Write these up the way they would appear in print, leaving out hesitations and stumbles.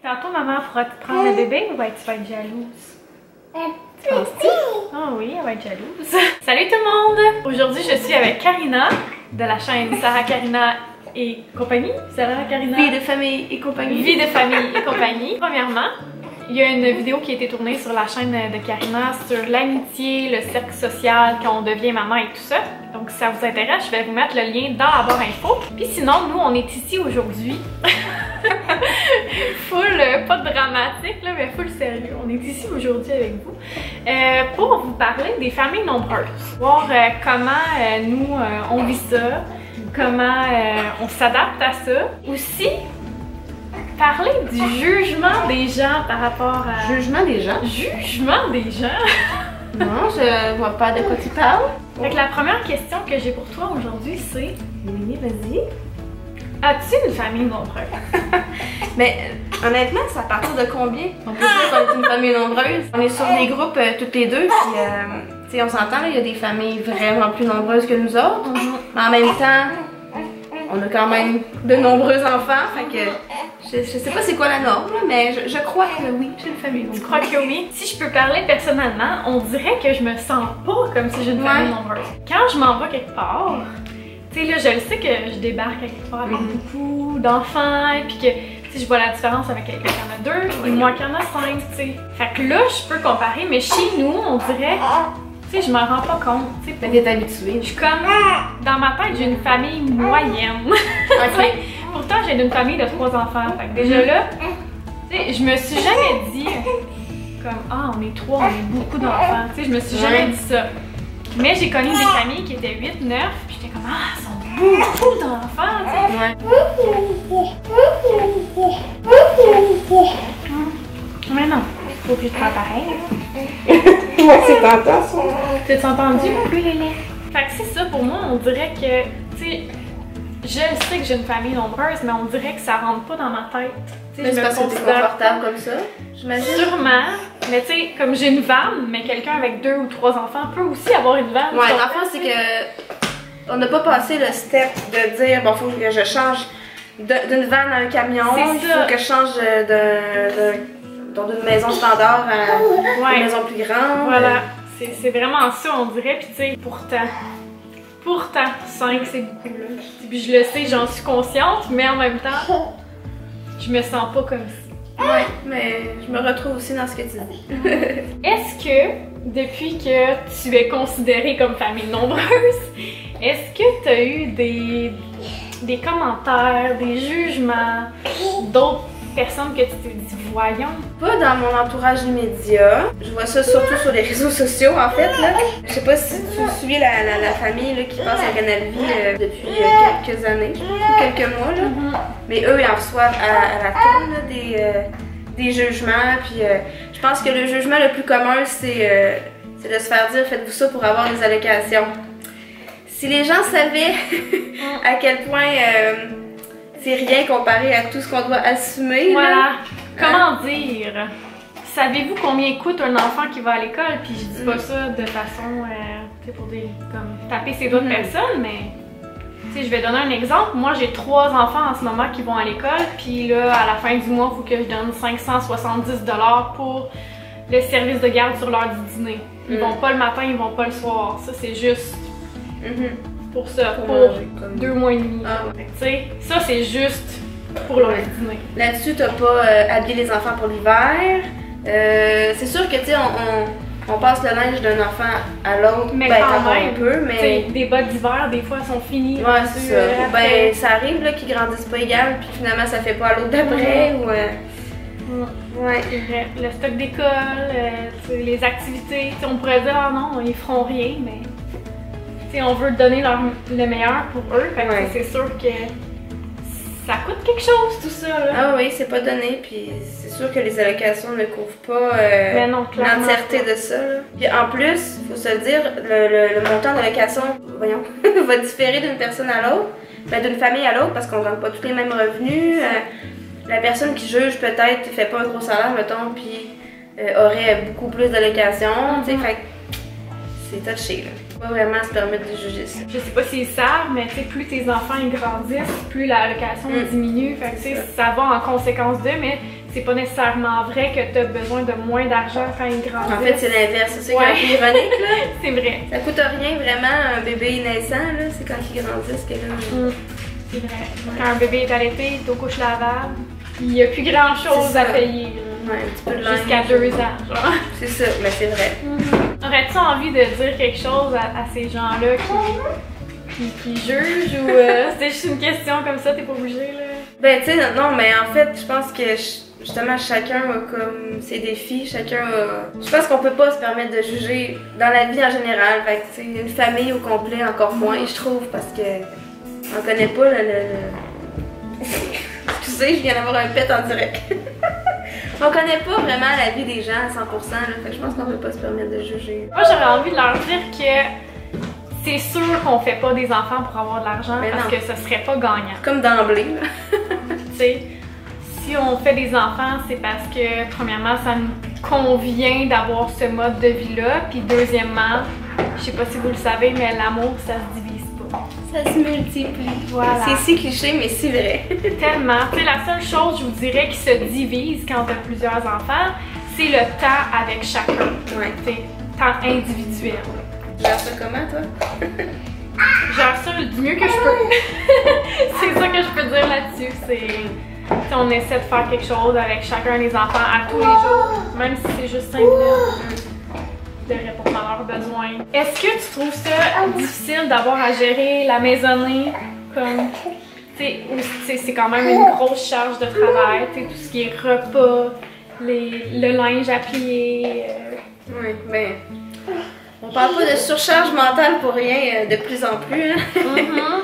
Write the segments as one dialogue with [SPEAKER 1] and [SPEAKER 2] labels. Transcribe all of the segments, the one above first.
[SPEAKER 1] Tantôt, maman pourra te prendre le bébé ou tu vas être jalouse? Tu penses-tu? Ah oui, elle va être jalouse. Salut tout le monde! Aujourd'hui, je suis avec Karina de la chaîne Sarah Karina et compagnie. Sarah Karina.
[SPEAKER 2] Vie de famille et compagnie.
[SPEAKER 1] Vie de famille et compagnie. Premièrement, il y a une vidéo qui a été tournée sur la chaîne de Karina sur l'amitié, le cercle social, quand on devient maman et tout ça. Donc si ça vous intéresse, je vais vous mettre le lien dans la barre info. Puis sinon, nous, on est ici aujourd'hui. Full, pas dramatique, là, mais full sérieux. On est ici aujourd'hui avec vous pour vous parler des familles nombreuses. Voir comment nous, on vit ça, comment on s'adapte à ça. Aussi, parler du jugement des gens par rapport à...
[SPEAKER 2] Jugement des gens?
[SPEAKER 1] Jugement des gens?
[SPEAKER 2] Non, je vois pas de quoi tu parles.
[SPEAKER 1] Fait que la première question que j'ai pour toi aujourd'hui, c'est...
[SPEAKER 2] Oui, vas-y.
[SPEAKER 1] As-tu une famille nombreuse?
[SPEAKER 2] Mais honnêtement, c'est à partir de combien on peut dire qu'on est une famille nombreuse? On est sur des groupes toutes les deux, puis tu sais, on s'entend, il y a des familles vraiment plus nombreuses que nous autres. Mais en même temps, on a quand même de nombreux enfants, fait que je sais pas c'est quoi la norme, mais je crois que oui, j'ai une famille nombreuse.
[SPEAKER 1] Tu crois que oui? Si je peux parler personnellement, on dirait que je me sens pas comme si j'ai une famille nombreuse. Quand je m'en vais quelque part, tu sais là, je le sais que je débarque quelque part avec beaucoup d'enfants, et puis que tu sais, je vois la différence avec quelqu'un qui en a 2 et moi qui en a 5, tu sais. Fait que là, je peux comparer, mais chez nous, on dirait... Tu sais, je m'en rends pas compte, tu sais.
[SPEAKER 2] T'es habituée.
[SPEAKER 1] Je suis comme, dans ma tête, j'ai une famille moyenne.
[SPEAKER 2] Ok.
[SPEAKER 1] Pourtant, j'ai une famille de 3 enfants. Fait que déjà là, tu sais, je me suis jamais dit, comme, ah, on est 3, on est beaucoup d'enfants. Tu sais, je me suis jamais dit ça. Mais j'ai connu des familles qui étaient 8, 9, puis j'étais comme, ah, ils sont beaucoup d'enfants, tu sais. Mais non, faut que je te fasse pareil.
[SPEAKER 2] Moi, c'est tentant, ça.
[SPEAKER 1] T'as entendu? Oui, Lélé. Fait que c'est ça, pour moi, on dirait que, tu sais, je le sais que j'ai une famille nombreuse, mais on dirait que ça rentre pas dans ma tête.
[SPEAKER 2] Mais c'est parce que t'es confortable comme ça, j'imagine.
[SPEAKER 1] Sûrement, mais tu sais, comme j'ai une vanne, mais quelqu'un avec 2 ou 3 enfants peut aussi avoir une vanne.
[SPEAKER 2] Ouais, l'enfant, c'est que on n'a pas passé le step de dire, bon, faut que je change d'une vanne à un camion, il faut que je change d'une maison standard à une maison plus grande.
[SPEAKER 1] Voilà, c'est vraiment ça, on dirait, puis tu sais, pourtant, 5 c'est beaucoup là. Puis je le sais, j'en suis consciente, mais en même temps, je me sens pas comme ça.
[SPEAKER 2] Ouais, mais je me retrouve aussi dans ce que tu dis.
[SPEAKER 1] Est-ce que, depuis que tu es considérée comme famille nombreuse, est-ce que tu as eu des commentaires, des jugements d'autres personnes que tu t'es dit, voyons?
[SPEAKER 2] Pas dans mon entourage immédiat. Je vois ça surtout sur les réseaux sociaux, en fait. Là. Je sais pas si tu suis la famille là, qui passe à Canal Vie depuis quelques années, ou quelques mois. Là. Mais eux, ils en reçoivent à la tourne là, des jugements. Puis je pense que le jugement le plus commun, c'est de se faire dire, faites-vous ça pour avoir des allocations. Si les gens savaient à quel point... c'est rien comparé à tout ce qu'on doit assumer.
[SPEAKER 1] Voilà.
[SPEAKER 2] Là.
[SPEAKER 1] Comment dire? Savez-vous combien coûte un enfant qui va à l'école? Puis je dis pas ça de façon, tu sais, pour comme taper ses doigts de personne, mais tu sais, je vais donner un exemple. Moi, j'ai 3 enfants en ce moment qui vont à l'école, puis là, à la fin du mois, il faut que je donne 570 $, pour le service de garde sur l'heure du dîner. Ils vont pas le matin, ils vont pas le soir. Ça, c'est juste... pour ça, pour 2 mois et demi.
[SPEAKER 2] Ah, ouais.
[SPEAKER 1] Tu sais, ça c'est juste pour leur dîner.
[SPEAKER 2] Là-dessus, t'as pas habillé les enfants pour l'hiver. C'est sûr que, tu sais, on passe le linge d'un enfant à l'autre,
[SPEAKER 1] mais
[SPEAKER 2] ben,
[SPEAKER 1] quand même,
[SPEAKER 2] un peu, mais...
[SPEAKER 1] des bottes d'hiver, des fois, sont finies.
[SPEAKER 2] Ouais, c'est ça. Ben, ça arrive, là, qu'ils grandissent pas égal, puis finalement, ça fait pas à l'autre d'après, ou... Ouais.
[SPEAKER 1] C'est vrai. Le stock d'école, les activités, on pourrait dire, ah non, ils feront rien, mais... on veut donner le meilleur pour eux, fait que c'est sûr que ça coûte quelque chose tout ça. Là.
[SPEAKER 2] Ah oui, c'est pas donné, puis c'est sûr que les allocations ne couvrent pas l'entièreté de ça. Là. Puis en plus, faut se le dire, le montant d'allocation, voyons, va différer d'une personne à l'autre, ben, d'une famille à l'autre, parce qu'on gagne pas tous les mêmes revenus. La personne qui juge peut-être fait pas un gros salaire, mettons, puis aurait beaucoup plus d'allocations, tu sais, fait c'est touché là. Pas vraiment se permettre de juger ça.
[SPEAKER 1] Je sais pas s'ils savent, mais tu sais, plus tes enfants ils grandissent, plus l'allocation diminue. Fait que tu sais, ça va en conséquence d'eux, mais c'est pas nécessairement vrai que t'as besoin de moins d'argent quand ils grandissent.
[SPEAKER 2] En fait, c'est l'inverse, c'est ça qui est un peu ironique, là.
[SPEAKER 1] C'est vrai.
[SPEAKER 2] Ça coûte rien vraiment un bébé naissant, là, c'est quand ils grandissent que là...
[SPEAKER 1] C'est vrai. Quand un bébé est allaité, il est aux couches lavables, il n'y a plus grand chose à payer.
[SPEAKER 2] Ouais, un petit peu de linge.
[SPEAKER 1] Jusqu'à 2 ans, genre.
[SPEAKER 2] C'est ça, mais c'est vrai.
[SPEAKER 1] Aurais-tu envie de dire quelque chose à ces gens-là qui jugent ou c'est juste une question comme ça, t'es pas obligé là?
[SPEAKER 2] Ben tu sais, non, mais en fait, je pense que justement chacun a comme ses défis, chacun a... Je pense qu'on peut pas se permettre de juger dans la vie en général, fait que tu sais, une famille au complet encore moins, je trouve, parce que on connaît pas Excusez, je viens d'avoir un pet en direct. On connaît pas vraiment la vie des gens à 100%, là, fait que je pense qu'on peut pas se permettre de juger.
[SPEAKER 1] Moi, j'aurais envie de leur dire que c'est sûr qu'on fait pas des enfants pour avoir de l'argent parce que ce serait pas gagnant.
[SPEAKER 2] Comme d'emblée, là.
[SPEAKER 1] Tu sais, si on fait des enfants, c'est parce que, premièrement, ça nous convient d'avoir ce mode de vie-là, puis deuxièmement, je sais pas si vous le savez, mais l'amour, ça se divise pas.
[SPEAKER 2] Ça se multiplie.
[SPEAKER 1] Voilà.
[SPEAKER 2] C'est si cliché, mais si vrai.
[SPEAKER 1] Tellement. Tu sais, la seule chose, je vous dirais, qui se divise quand t'as plusieurs enfants, c'est le temps avec chacun.
[SPEAKER 2] Ouais.
[SPEAKER 1] Tu sais, temps individuel.
[SPEAKER 2] Tu gères ça comment, toi?
[SPEAKER 1] Je gère ça du mieux que je peux. C'est ça que je peux dire là-dessus. C'est on essaie de faire quelque chose avec chacun des enfants à tous les jours, même si c'est juste 5 minutes, de répondre à leurs besoins. Est-ce que tu trouves ça difficile d'avoir à gérer la maisonnée comme... C'est quand même une grosse charge de travail, tout ce qui est repas, le linge à plier.
[SPEAKER 2] Oui, ben... On parle pas de surcharge mentale pour rien de plus en plus. Hein?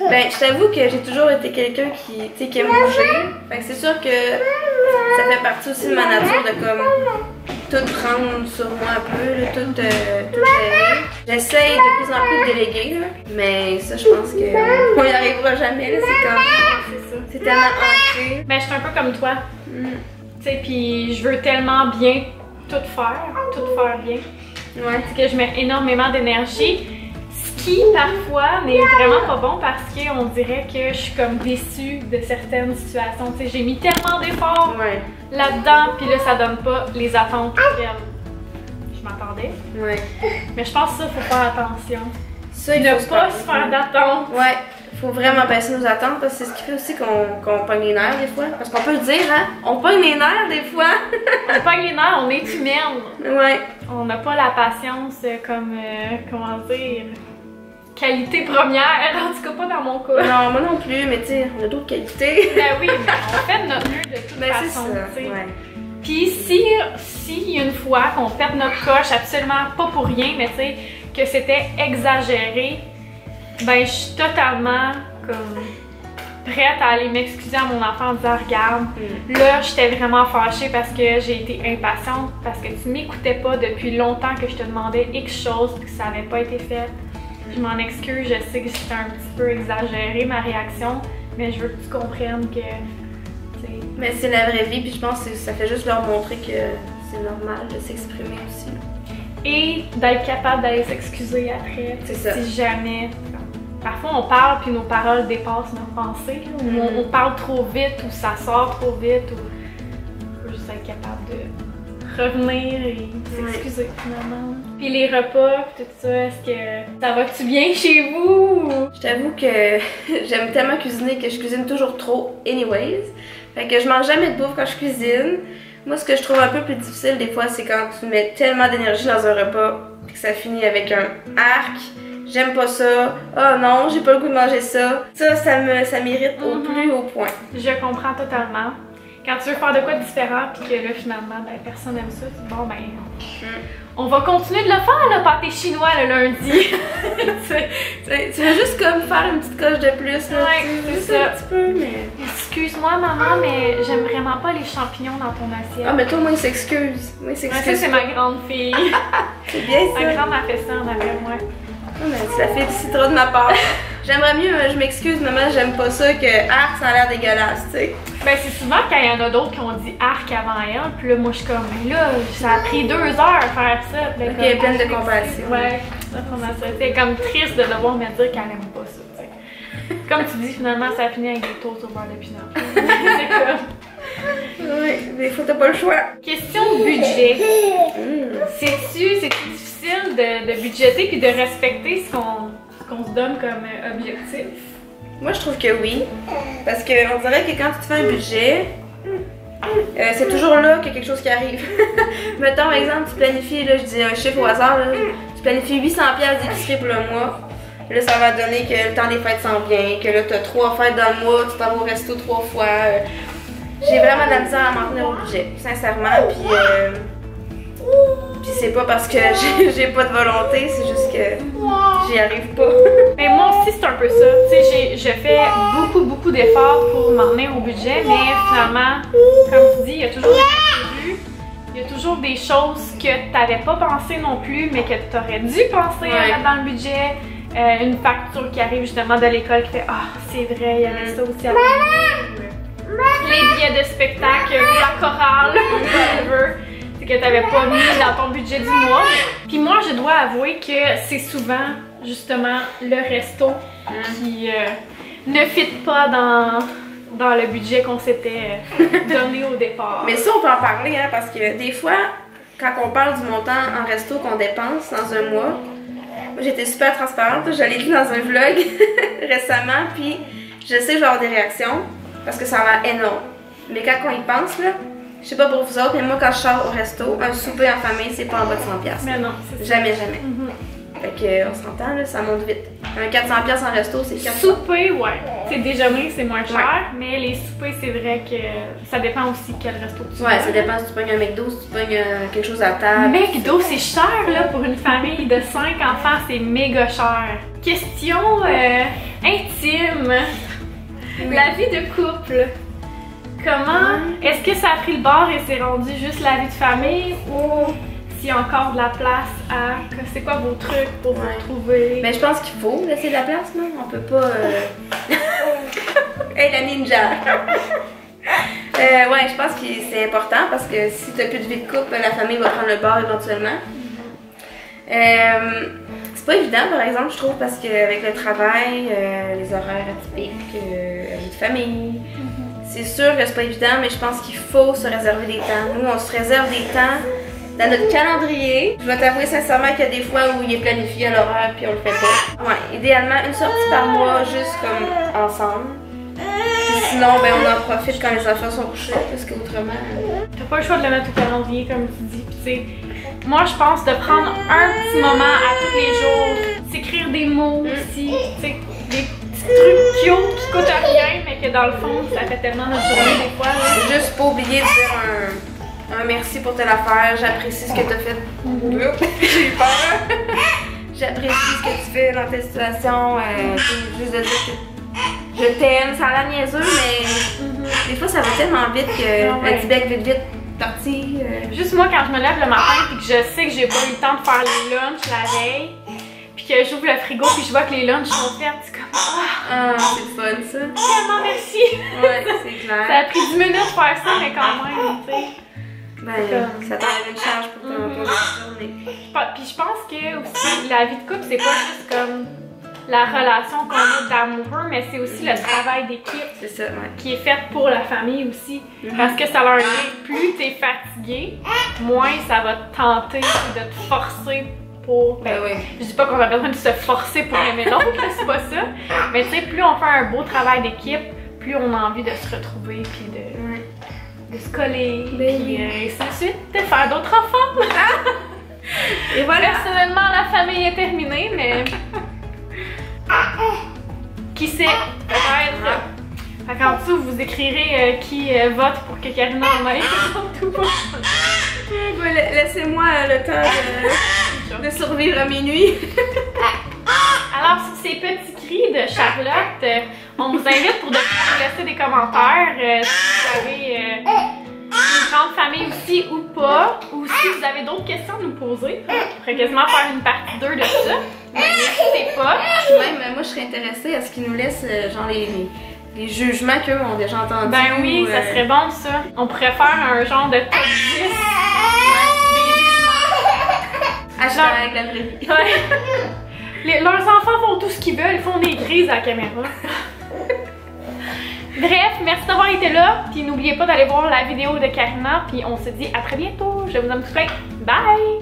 [SPEAKER 2] Ben, je t'avoue que j'ai toujours été quelqu'un qui aime bouger. Fait que c'est sûr que ça fait partie aussi de ma nature de comme tout prendre sur moi un peu, là, tout gérer. J'essaye de plus en plus de déléguer, là, mais ça, je pense qu'on n'y arrivera jamais. C'est tellement ancré.
[SPEAKER 1] Ben, je suis un peu comme toi. Tu sais, puis je veux tellement bien tout faire bien.
[SPEAKER 2] Ouais.
[SPEAKER 1] Que je mets énormément d'énergie, ce qui parfois n'est vraiment pas bon parce qu'on dirait que je suis comme déçue de certaines situations. Tu sais, j'ai mis tellement d'efforts là-dedans, puis là ça donne pas les attentes auxquelles je m'attendais.
[SPEAKER 2] Ouais.
[SPEAKER 1] Mais je pense que ça, faut faire attention.
[SPEAKER 2] Ça, il
[SPEAKER 1] ne
[SPEAKER 2] faut
[SPEAKER 1] pas se faire d'attentes.
[SPEAKER 2] Ouais. Faut vraiment baisser nos attentes parce que c'est ce qui fait aussi qu'on pogne les nerfs des fois. Parce qu'on peut le dire, hein? On pogne les nerfs des fois.
[SPEAKER 1] On pogne les nerfs, on est humaine.
[SPEAKER 2] Ouais.
[SPEAKER 1] On n'a pas la patience comme, comment dire, qualité première. En tout cas, pas dans mon cas.
[SPEAKER 2] Non, moi non plus, mais tu sais, on a d'autres qualités.
[SPEAKER 1] Ben oui, mais on fait de notre mieux de toute façon.
[SPEAKER 2] C'est ça, ouais.
[SPEAKER 1] Puis si une fois qu'on pète notre coche absolument pas pour rien, mais tu sais, que c'était exagéré, ben je suis totalement comme prête à aller m'excuser à mon enfant en disant regarde, là j'étais vraiment fâchée parce que j'ai été impatiente, parce que tu m'écoutais pas depuis longtemps que je te demandais X choses et que ça n'avait pas été fait. Je m'en excuse, je sais que c'était un petit peu exagéré ma réaction, mais je veux que tu comprennes que...
[SPEAKER 2] Mais c'est la vraie vie, puis je pense que ça fait juste leur montrer que c'est normal de s'exprimer aussi.
[SPEAKER 1] Et d'être capable d'aller s'excuser après, si jamais... Parfois on parle puis nos paroles dépassent nos pensées, ou on parle trop vite, ou ça sort trop vite, ou il faut juste être capable de revenir et s'excuser finalement. Puis les repas, puis tout ça, est-ce que ça va-tu bien chez vous?
[SPEAKER 2] Je t'avoue que j'aime tellement cuisiner que je cuisine toujours trop anyways. Fait que je mange jamais de bouffe quand je cuisine. Moi, ce que je trouve un peu plus difficile des fois, c'est quand tu mets tellement d'énergie dans un repas et que ça finit avec un arc. J'aime pas ça. Oh non, j'ai pas le goût de manger ça. Ça m'irrite au plus haut point.
[SPEAKER 1] Je comprends totalement. Quand tu veux faire de quoi de différent puis que là finalement ben, personne n'aime ça, bon ben on va continuer de le faire le pâté chinois le lundi.
[SPEAKER 2] Tu veux juste comme faire une petite coche de plus là.
[SPEAKER 1] Ouais, c'est ça.
[SPEAKER 2] Un petit peu, mais...
[SPEAKER 1] Excuse-moi maman, mais j'aime vraiment pas les champignons dans ton assiette.
[SPEAKER 2] Ah mais toi moi il s'excuse.
[SPEAKER 1] Ouais, ça c'est ma grande fille.
[SPEAKER 2] C'est bien ça.
[SPEAKER 1] Ma grande a fait ça en arrière, moi.
[SPEAKER 2] Oh, mais ça félicitera de ma part. J'aimerais mieux, je m'excuse maman, j'aime pas ça que arc ça a l'air dégueulasse, tu sais.
[SPEAKER 1] Ben c'est souvent quand il y en a d'autres qui ont dit arc avant elle, puis là moi je suis comme, mais là ça a pris 2 heures à faire ça. Puis
[SPEAKER 2] elle est pleine de compassion.
[SPEAKER 1] Ouais, c'est comme triste de devoir me dire qu'elle aime pas ça, tu sais. Comme tu dis, finalement ça a fini avec des toasts au beurre de pinot. C'est comme...
[SPEAKER 2] Oui, des fois t'as pas le choix.
[SPEAKER 1] Question de budget. C'est difficile de budgéter puis de respecter ce qu'on se donne comme objectif?
[SPEAKER 2] Moi, je trouve que oui. Parce qu'on dirait que quand tu te fais un budget, c'est toujours là qu'il y a quelque chose qui arrive. Mettons, par exemple, tu planifies, là, je dis un chiffre au hasard, là, tu planifies 800$ d'épicerie pour le mois. Là, ça va donner que le temps des fêtes s'en vient, que là, tu as 3 fêtes dans le mois, tu t'en vas au resto 3 fois. J'ai vraiment de la misère à m'en tenir au budget, sincèrement. Puis c'est pas parce que j'ai pas de volonté, c'est juste que j'y arrive pas.
[SPEAKER 1] Mais moi aussi, c'est un peu ça. Tu sais, je fais beaucoup d'efforts pour m'en tenir au budget, mais finalement, comme tu dis, il y a toujours des imprévus. Il y a toujours des choses que t'avais pas pensé non plus, mais que t'aurais dû penser à mettre dans le budget. Une facture qui arrive justement de l'école qui fait « Ah, c'est vrai, il y avait ça aussi à les billets de spectacle pour la chorale, whatever. C'est que t'avais pas mis dans ton budget du mois. Puis moi, je dois avouer que c'est souvent justement le resto qui ne fit pas dans le budget qu'on s'était donné au départ.
[SPEAKER 2] Mais ça, on peut en parler, hein, parce que des fois, quand on parle du montant en resto qu'on dépense dans un mois, moi j'étais super transparente, je l'ai dit dans un vlog récemment, puis je sais que je vais avoir des réactions parce que ça a l'air énorme. Mais quand on y pense, là, je sais pas pour vous autres, mais moi quand je sors au resto, un souper en famille, c'est pas en bas de 100$.
[SPEAKER 1] Mais non, c'est ça.
[SPEAKER 2] Jamais. Fait que, on s'entend, là, ça monte vite. Un 400$ en resto, c'est 400$.
[SPEAKER 1] Souper, ouais. C'est déjeuner, c'est moins cher, mais les soupers, c'est vrai que ça dépend aussi quel resto tu vas.
[SPEAKER 2] Ouais, ça dépend si tu pognes un McDo, si tu pognes quelque chose à table.
[SPEAKER 1] McDo, c'est cher, là, pour une famille de 5 enfants, c'est méga cher. Question intime. La vie de couple. Comment est-ce que ça a pris le bord et c'est rendu juste la vie de famille ou s'il y a encore de la place à... C'est quoi vos trucs pour vous retrouver?
[SPEAKER 2] Mais je pense qu'il faut laisser de la place, non? On peut pas... Hey, la ninja! Ouais, je pense que c'est important parce que si t'as plus de vie de couple, la famille va prendre le bord éventuellement. C'est pas évident, par exemple, je trouve, parce qu'avec le travail, les horaires atypiques, la vie de famille... C'est sûr que c'est pas évident, mais je pense qu'il faut se réserver des temps. Nous, on se réserve des temps dans notre calendrier. Je vais t'avouer sincèrement qu'il y a des fois où il est planifié à l'horaire puis on le fait pas. Ouais, idéalement, une sortie par mois, juste comme ensemble. Puis sinon, ben, on en profite quand les enfants sont couchés, parce qu'autrement...
[SPEAKER 1] T'as pas le choix de le mettre au calendrier, comme tu dis. Puis tu sais, moi, je pense de prendre un petit moment à tous les jours, s'écrire des mots aussi, tu sais, des trucs cute qui coûtent rien, mais que dans le fond, ça fait tellement notre journée des fois.
[SPEAKER 2] Juste pas oublier de dire un merci pour telle affaire, j'apprécie ce que tu as fait. J'ai eu peur. J'apprécie ce que tu fais dans telle situation. Juste de dire que je t'aime, ça a l'air niaiseux, mais des fois ça va tellement vite que le petit bec vite parti.
[SPEAKER 1] Juste moi, quand je me lève le matin et que je sais que j'ai pas eu le temps de faire les lunchs la veille, puis que j'ouvre le frigo puis je vois que les lunchs sont faits, c'est comme
[SPEAKER 2] ah, c'est le fun ça.
[SPEAKER 1] Tellement merci.
[SPEAKER 2] Ouais, c'est clair.
[SPEAKER 1] Ça a pris 10 minutes de faire ça, mais quand même, tu sais.
[SPEAKER 2] Ben, ça t'enlève une charge pour ton journée.
[SPEAKER 1] Puis je pense que aussi, la vie de couple, c'est pas juste comme la relation qu'on a d'amoureux, mais c'est aussi le travail d'équipe.
[SPEAKER 2] C'est ça, ouais.
[SPEAKER 1] Qui est fait pour la famille aussi. Parce que ça leur dit, plus t'es fatigué, moins ça va te tenter de te forcer pour... Ben,
[SPEAKER 2] oui.
[SPEAKER 1] Je dis pas qu'on a besoin de se forcer pour aimer l'autre, c'est pas ça. Mais tu sais, plus on fait un beau travail d'équipe, plus on a envie de se retrouver puis de se coller, puis ainsi de suite, de faire d'autres enfants. Et voilà. Personnellement, la famille est terminée, mais... Qui sait, peut-être. Fait qu'en dessous, vous écrirez qui vote pour que Karina en aille tout pas.
[SPEAKER 2] Laissez-moi le temps de survivre à minuit.
[SPEAKER 1] Alors, sur ces petits cris de Charlotte, on vous invite pour de laisser des commentaires si vous avez une grande famille aussi ou pas, ou si vous avez d'autres questions à nous poser. On pourrait quasiment faire une partie 2 de ça. Mais n'hésitez pas.
[SPEAKER 2] Même moi, je serais intéressée à ce qu'ils nous laissent genre les jugements qu'eux ont déjà entendus.
[SPEAKER 1] Ben oui, ça serait bon ça. On pourrait faire un genre de top 10 des jugements.
[SPEAKER 2] Hashtag la vraie vie.
[SPEAKER 1] Ouais. Leurs enfants font tout ce qu'ils veulent, ils font des crises à la caméra. Bref, merci d'avoir été là. Puis n'oubliez pas d'aller voir la vidéo de Karina. Puis on se dit à très bientôt. Je vous aime tous plein. Bye!